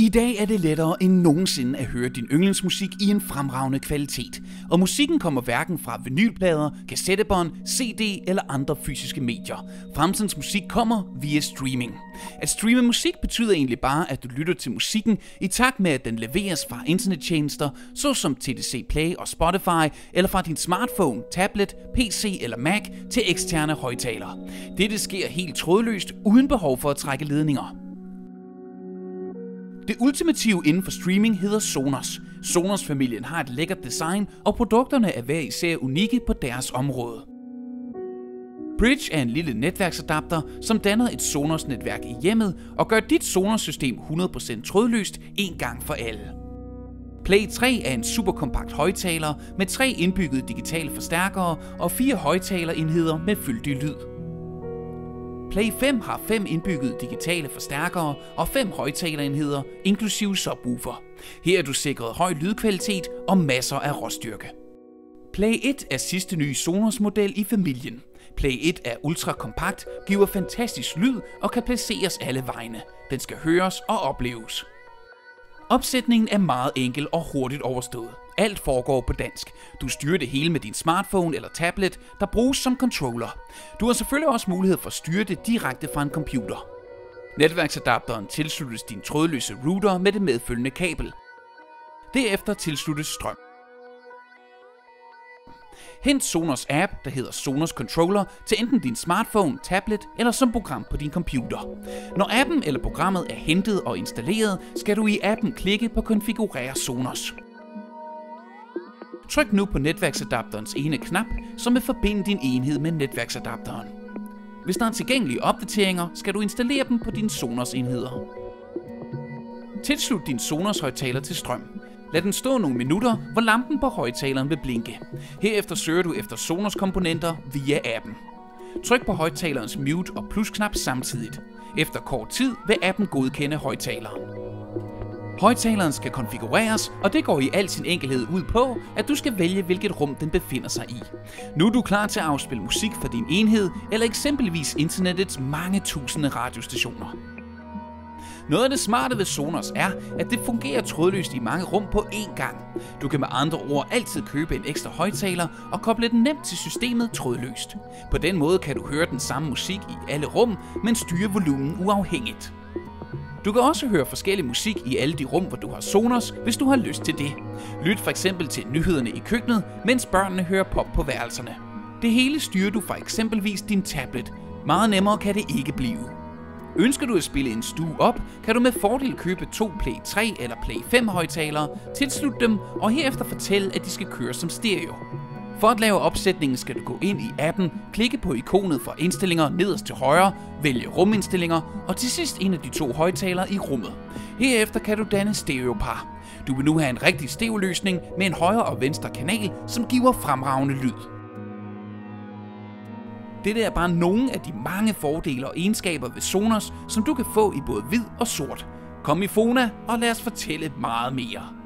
I dag er det lettere end nogensinde at høre din yndlingsmusik i en fremragende kvalitet, og musikken kommer hverken fra vinylplader, kassettebånd, CD eller andre fysiske medier. Fremtidens musik kommer via streaming. At streame musik betyder egentlig bare, at du lytter til musikken i takt med, at den leveres fra internettjenester, såsom TDC Play og Spotify, eller fra din smartphone, tablet, PC eller Mac til eksterne højttalere. Dette sker helt trådløst, uden behov for at trække ledninger. Det ultimative inden for streaming hedder Sonos. Sonos-familien har et lækkert design, og produkterne er hver især unikke på deres område. Bridge er en lille netværksadapter, som danner et Sonos-netværk i hjemmet og gør dit Sonos-system 100% trådløst en gang for alle. Play 3 er en superkompakt højttaler med 3 indbyggede digitale forstærkere og 4 højtalerenheder med fyldig lyd. Play 5 har 5 indbyggede digitale forstærkere og 5 højtalerenheder, inklusive subwoofer. Her er du sikret høj lydkvalitet og masser af råstyrke. Play 1 er sidste nye Sonos-model i familien. Play 1 er ultra kompakt, giver fantastisk lyd og kan placeres alle vegne. Den skal høres og opleves. Opsætningen er meget enkel og hurtigt overstået. Alt foregår på dansk. Du styrer det hele med din smartphone eller tablet, der bruges som controller. Du har selvfølgelig også mulighed for at styre det direkte fra en computer. Netværksadapteren tilsluttes din trådløse router med det medfølgende kabel. Derefter tilsluttes strøm. Hent Sonos app, der hedder Sonos Controller, til enten din smartphone, tablet eller som program på din computer. Når appen eller programmet er hentet og installeret, skal du i appen klikke på Konfigurere Sonos. Tryk nu på netværksadapterens ene knap, som vil forbinde din enhed med netværksadapteren. Hvis der er tilgængelige opdateringer, skal du installere dem på dine Sonos-enheder. Tilslut din Sonos-højttaler til strøm. Lad den stå nogle minutter, hvor lampen på højttaleren vil blinke. Herefter søger du efter Sonos-komponenter via appen. Tryk på højttalerens mute og plus-knap samtidigt. Efter kort tid vil appen godkende højttaleren. Højttaleren skal konfigureres, og det går i al sin enkelhed ud på, at du skal vælge, hvilket rum den befinder sig i. Nu er du klar til at afspille musik for din enhed, eller eksempelvis internettets mange tusinde radiostationer. Noget af det smarte ved Sonos er, at det fungerer trådløst i mange rum på én gang. Du kan med andre ord altid købe en ekstra højttaler og koble den nemt til systemet trådløst. På den måde kan du høre den samme musik i alle rum, men styre volumen uafhængigt. Du kan også høre forskellig musik i alle de rum, hvor du har Sonos, hvis du har lyst til det. Lyt for eksempel til nyhederne i køkkenet, mens børnene hører pop på værelserne. Det hele styrer du fra eksempelvis din tablet. Meget nemmere kan det ikke blive. Ønsker du at spille en stue op, kan du med fordel købe 2 Play 3 eller Play 5 højttalere, tilslutte dem og herefter fortælle, at de skal køre som stereo. For at lave opsætningen skal du gå ind i appen, klikke på ikonet for indstillinger nederst til højre, vælge rumindstillinger og til sidst en af de 2 højttalere i rummet. Herefter kan du danne stereopar. Du vil nu have en rigtig stereoløsning med en højre og venstre kanal, som giver fremragende lyd. Dette er bare nogle af de mange fordele og egenskaber ved Sonos, som du kan få i både hvid og sort. Kom i Fona og lad os fortælle meget mere.